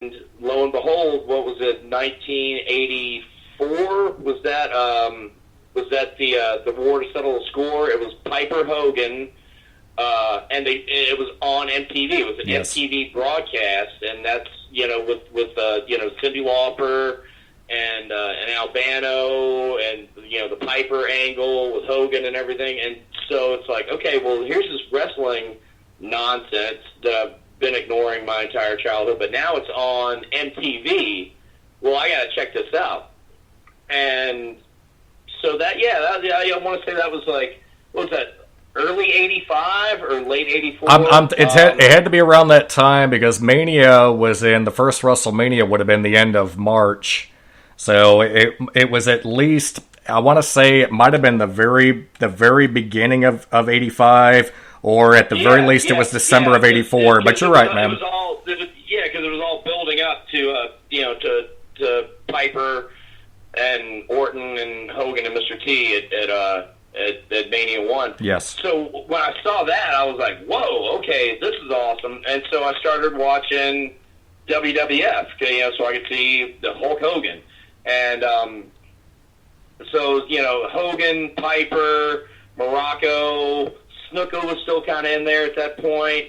lo and behold, what was it? 1984 was that the war to settle the score? It was Piper Hogan, and it was on MTV. It was an MTV broadcast, and that's with Cyndi Lauper and Albano and the Piper angle with Hogan and everything. And so it's like, okay, well, here's this wrestling nonsense that I've been ignoring my entire childhood, but now it's on MTV. Well, I got to check this out. And so I want to say that was like, what was that, early 85 or late 84? It had to be around that time because Mania was the first WrestleMania would have been the end of March. So it was at least, I want to say it might have been the very beginning of 85, or at the very least it was December of 84. But you're right, man. Because it was all building up to Piper and Orton and Hogan and Mr. T at Mania 1. Yes. So when I saw that, I was like, whoa, okay, this is awesome. And so I started watching WWF, so I could see the Hulk Hogan. And so, Hogan, Piper, Morocco, Snuka was still kind of in there at that point.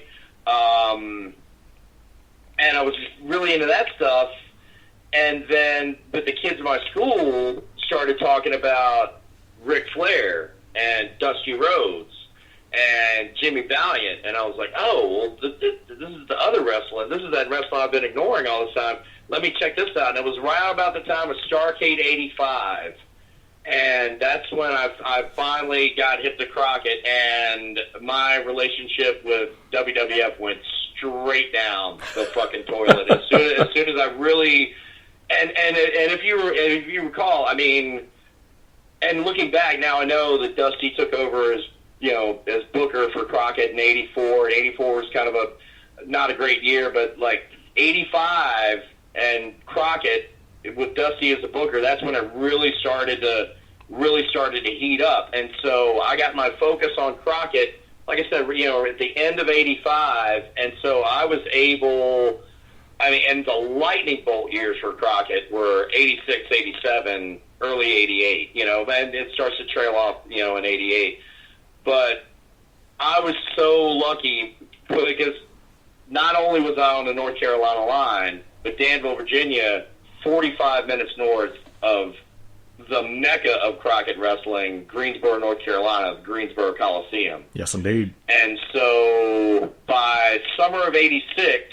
And I was just really into that stuff. And then, but the kids in my school started talking about Ric Flair and Dusty Rhodes and Jimmy Valiant. And I was like, oh, well, this is the other wrestling. This is that wrestling I've been ignoring all this time. Let me check this out. And it was right about the time of Starrcade 85. And that's when I finally got hip to Crockett, and my relationship with WWF went straight down the fucking toilet. As soon as I really, and if you recall, I mean, and looking back now, I know that Dusty took over as Booker for Crockett in '84. And '84 was kind of not a great year, but like '85 and Crockett with Dusty as the booker, that's when it really started to heat up. And so I got my focus on Crockett, like I said, at the end of '85, and so I was able, and the lightning bolt years for Crockett were '86, '87, early '88, and it starts to trail off, in '88. But I was so lucky because not only was I on the North Carolina line, but Danville, Virginia, 45 minutes north of the mecca of Crockett wrestling, Greensboro, North Carolina, the Greensboro Coliseum. Yes, indeed. And so by summer of '86,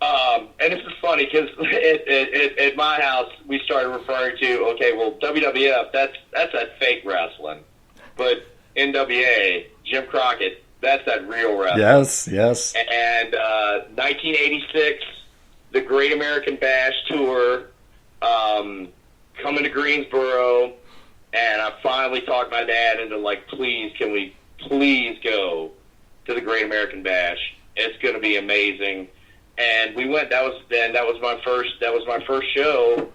and this is funny because at my house we started referring to, okay, well, WWF, that's that fake wrestling, but NWA, Jim Crockett, that's that real wrestling. Yes. And 1986, the Great American Bash Tour, coming to Greensboro, and I finally talked my dad into like, can we please go to the Great American Bash? It's going to be amazing. And we went. That was my first show,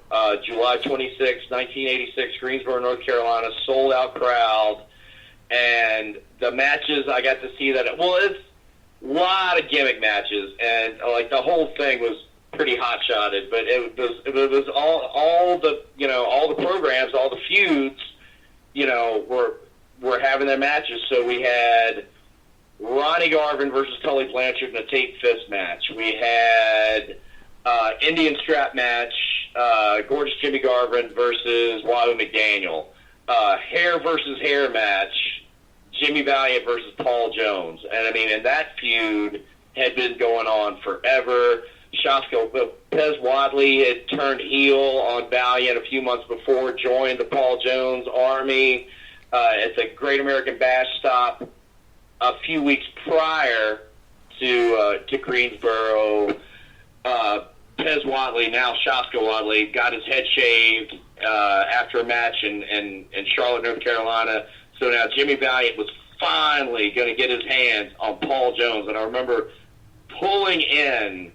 July 26, 1986, Greensboro, North Carolina, sold out crowd. And the matches I got to see it's a lot of gimmick matches, and like the whole thing was pretty hot shotted, but it was all the programs, all the feuds, were having their matches. So we had Ronnie Garvin versus Tully Blanchard in a tape fist match. We had Indian strap match, Gorgeous Jimmy Garvin versus Wahoo McDaniel. Hair versus hair match, Jimmy Valiant versus Paul Jones. And that feud had been going on forever. Pez Wadley had turned heel on Valiant a few months before, joined the Paul Jones army at the Great American Bash stop a few weeks prior to Greensboro. Pez Wadley, now Shaska Wadley, got his head shaved after a match in Charlotte, North Carolina. So now Jimmy Valiant was finally going to get his hands on Paul Jones. And I remember pulling in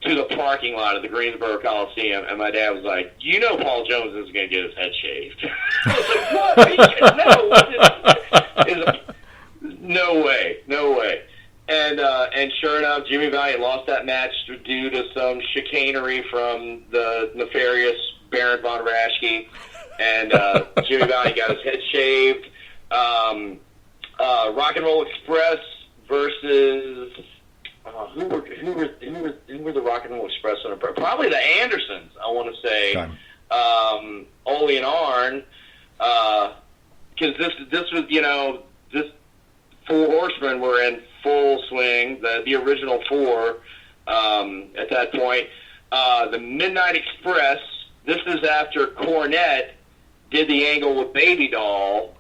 to the parking lot of the Greensboro Coliseum, and my dad was like, Paul Jones isn't going to get his head shaved. I was like, what? No way. And sure enough, Jimmy Valiant lost that match due to some chicanery from the nefarious Baron von Raschke. And Jimmy Valiant got his head shaved. Rock and Roll Express versus who were the Rock and Roll Express on it? Probably the Andersons, I want to say. Okay. Ole and Arn, because this was, you know, this Four Horsemen were in full swing, the original four at that point. The Midnight Express, this is after Cornette did the angle with Baby Doll.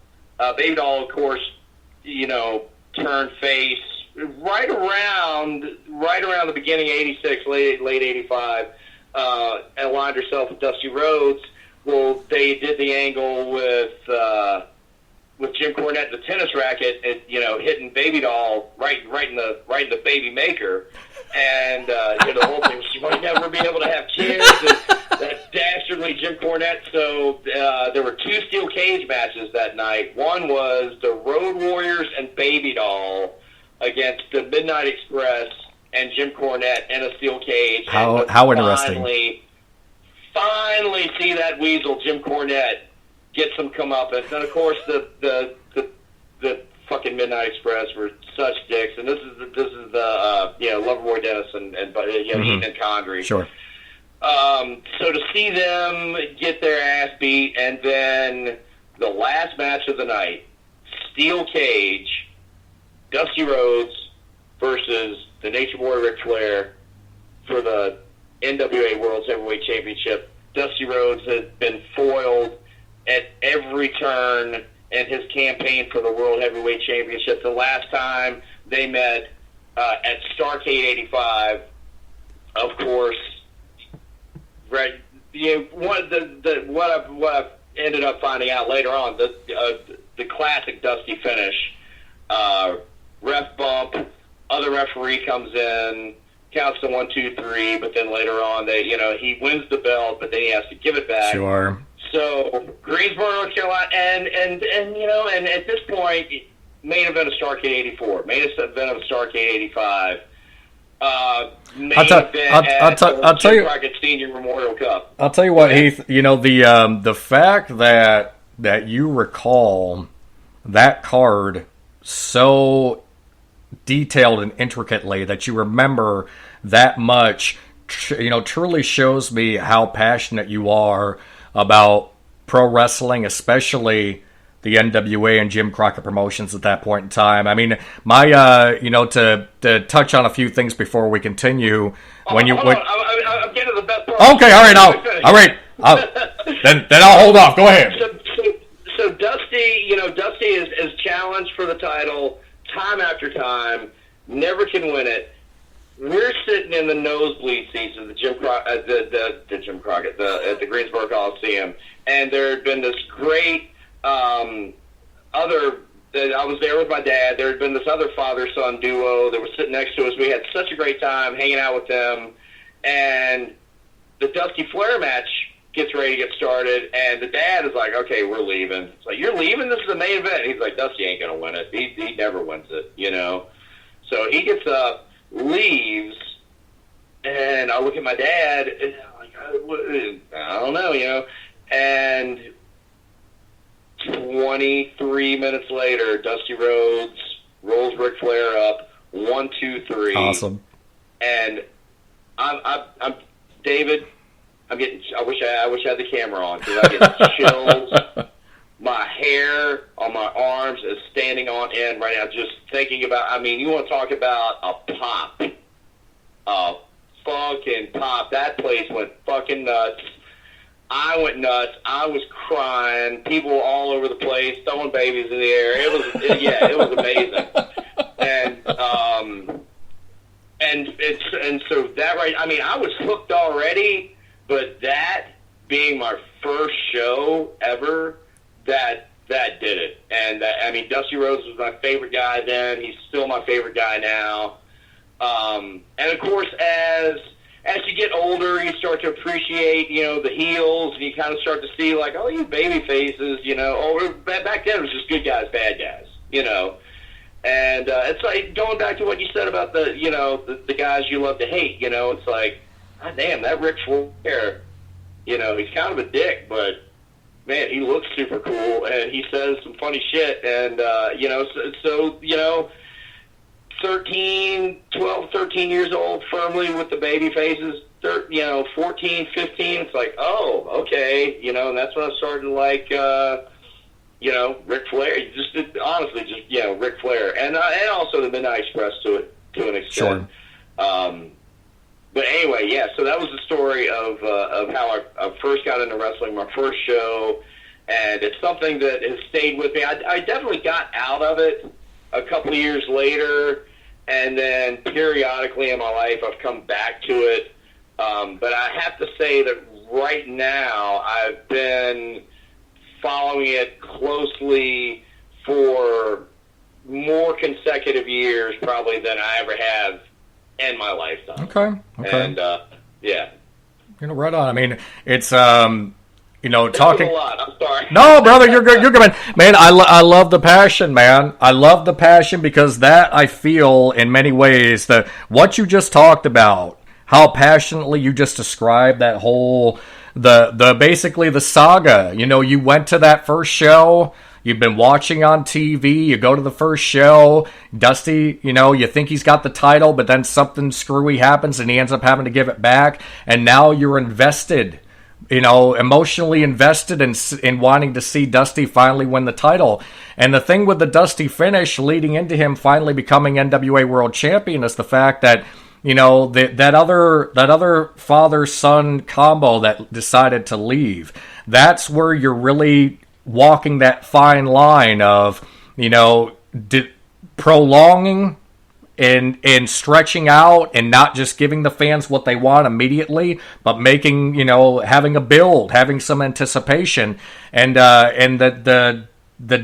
Baby Doll, of course, you know, turned face right around the beginning of '86, late '85, and aligned herself with Dusty Rhodes. Well, they did the angle with Jim Cornette, the tennis racket, and, you know, hitting Baby Doll right in the baby maker, and you know, the whole thing was she might never be able to have kids, and that dastardly Jim Cornette. So there were two steel cage matches that night. One was the Road Warriors and Baby Doll against the Midnight Express and Jim Cornette in a steel cage. How interesting! Finally, see that weasel Jim Cornette get some comeuppance, and of course the fucking Midnight Express were such dicks, and this is the you know, Loverboy Dennis and you know, Eaton and Condrey. Sure. So to see them get their ass beat, and then the last match of the night, steel cage, Dusty Rhodes versus the Nature Boy Ric Flair for the NWA World Heavyweight Championship. Dusty Rhodes has been foiled at every turn in his campaign for the World Heavyweight Championship. The last time they met at Starrcade '85, of course, right? You know, what I've ended up finding out later on, the classic Dusty finish, ref bump, other referee comes in, counts to 1, 2, 3, but then later on he wins the belt, but then he has to give it back. Sure. So Greensboro, North Carolina, and you know, and at this point, main event of Starrcade '84, main event of Starrcade '85, main event at Jim Crockett Senior Memorial Cup. I'll tell you what, Heath. You know, the fact that you recall that card so detailed and intricately, that you remember that much, you know, truly shows me how passionate you are about pro wrestling, especially the NWA and Jim Crockett Promotions at that point in time. I mean, my, you know, to touch on a few things before we continue. I'm getting to the best part. Okay, all right. Then I'll hold off. Go ahead. So Dusty, you know, Dusty is challenged for the title time after time, never can win it. We're sitting in the nosebleed seats of the Jim Crockett, at the Greensboro Coliseum, and there had been this great I was there with my dad. There had been this other father-son duo that was sitting next to us. We had such a great time hanging out with them, and the Dusty Flair match gets ready to get started, and the dad is like, "Okay, we're leaving." It's like, "You're leaving? This is the main event." He's like, "Dusty ain't gonna win it. He never wins it, you know." So he gets up, leaves, and I look at my dad, and I'm like, I don't know, you know. And 23 minutes later, Dusty Rhodes rolls Ric Flair up, 1, 2, 3. Awesome. And I'm David. I wish I had the camera on, because I get chills. My hair on my arms is standing on end right now, just thinking about. I mean, you want to talk about a pop, a fucking pop. That place went fucking nuts. I went nuts. I was crying. People all over the place, throwing babies in the air. It was amazing. And so that right. I mean, I was hooked already. But that being my first show ever, that did it. And I mean, Dusty Rhodes was my favorite guy then. He's still my favorite guy now. And of course, as you get older, you start to appreciate, you know, the heels, and you kind of start to see like, oh, you baby faces, you know. Or back then it was just good guys, bad guys, you know. And it's like going back to what you said about the guys you love to hate. It's like, God damn, that Ric Flair, he's kind of a dick, but man, he looks super cool and he says some funny shit. And, 13 years old, firmly with the baby faces, 14, 15, it's like, oh, okay, and that's when I started to like, Ric Flair, honestly, Ric Flair, and also the Midnight Express to an extent. Sure. But anyway, yeah. So that was the story of how I first got into wrestling, my first show, and it's something that has stayed with me. I definitely got out of it a couple of years later, and then periodically in my life I've come back to it. But I have to say that right now I've been following it closely for more consecutive years probably than I ever have in my lifetime. Okay. And, yeah. Right on. I mean, it's, talking... a lot. I'm sorry. No, brother, you're good. You're good, man. I love the passion, man. I love the passion because that, I feel, in many ways, that what you just talked about, how passionately you just described that whole... The basically the saga. You went to that first show, you've been watching on TV, you go to the first show, Dusty, you think he's got the title, but then something screwy happens and he ends up having to give it back, and now you're invested, emotionally invested in wanting to see Dusty finally win the title. And the thing with the Dusty finish leading into him finally becoming NWA World Champion is the fact that that other father-son combo that decided to leave, that's where you're really walking that fine line of, prolonging and stretching out and not just giving the fans what they want immediately, but making, having a build, having some anticipation. And the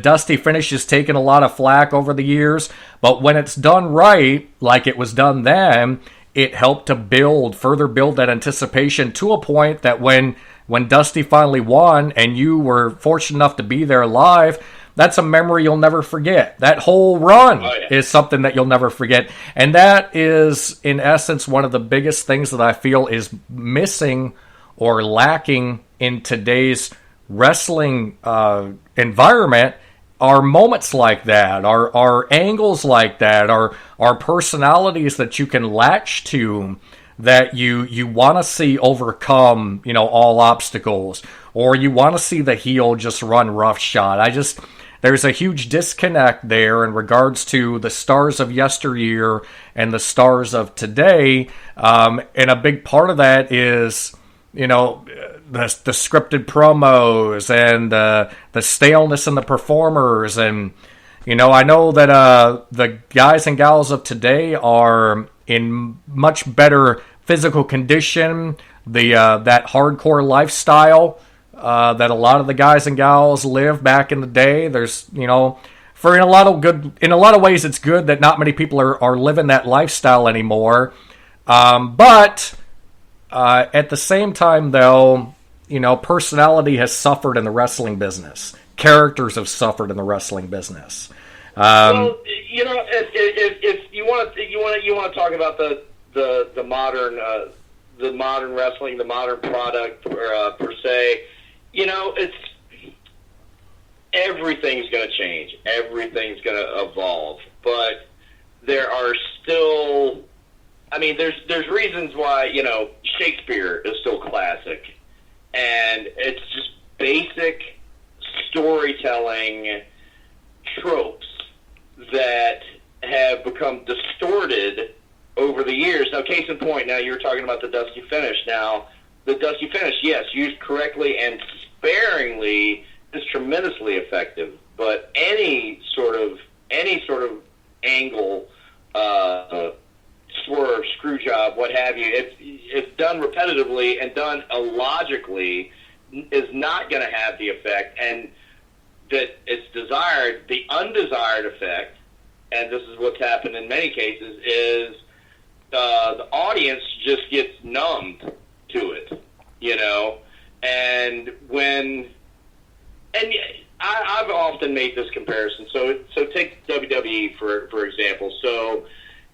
Dusty finish has taken a lot of flack over the years, but when it's done right, like it was done then, it helped to further build that anticipation to a point that when Dusty finally won and you were fortunate enough to be there live, that's a memory you'll never forget. That whole run is something that you'll never forget. And that is, in essence, one of the biggest things that I feel is missing or lacking in today's wrestling environment are moments like that, are angles like that, are personalities that you can latch to that you want to see overcome, all obstacles, or you want to see the heel just run roughshod. There's a huge disconnect there in regards to the stars of yesteryear and the stars of today, and a big part of that is, the scripted promos and the staleness in the performers. And, I know that the guys and gals of today are in much better physical condition, that hardcore lifestyle that a lot of the guys and gals lived back in the day. There's, in a lot of ways it's good that not many people are living that lifestyle anymore. But at the same time, though, personality has suffered in the wrestling business. Characters have suffered in the wrestling business. Well, if you want to talk about the modern wrestling, the modern product per se, it's everything's going to change, everything's going to evolve, but there are still, there's reasons why Shakespeare is still classic, and it's just basic storytelling tropes that have become distorted over the years. Now, case in point, now you're talking about the Dusty finish. Now, the Dusty finish, yes, used correctly and sparingly, is tremendously effective. But any sort of angle, swerve, screw job, what have you, if done repetitively and done illogically, is not going to have the effect and that it's desired. The undesired effect, and this is what's happened in many cases, is the audience just gets numbed to it, and I've often made this comparison. So take WWE for example. So,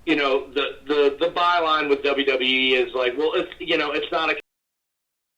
the byline with WWE is like, well, it's not a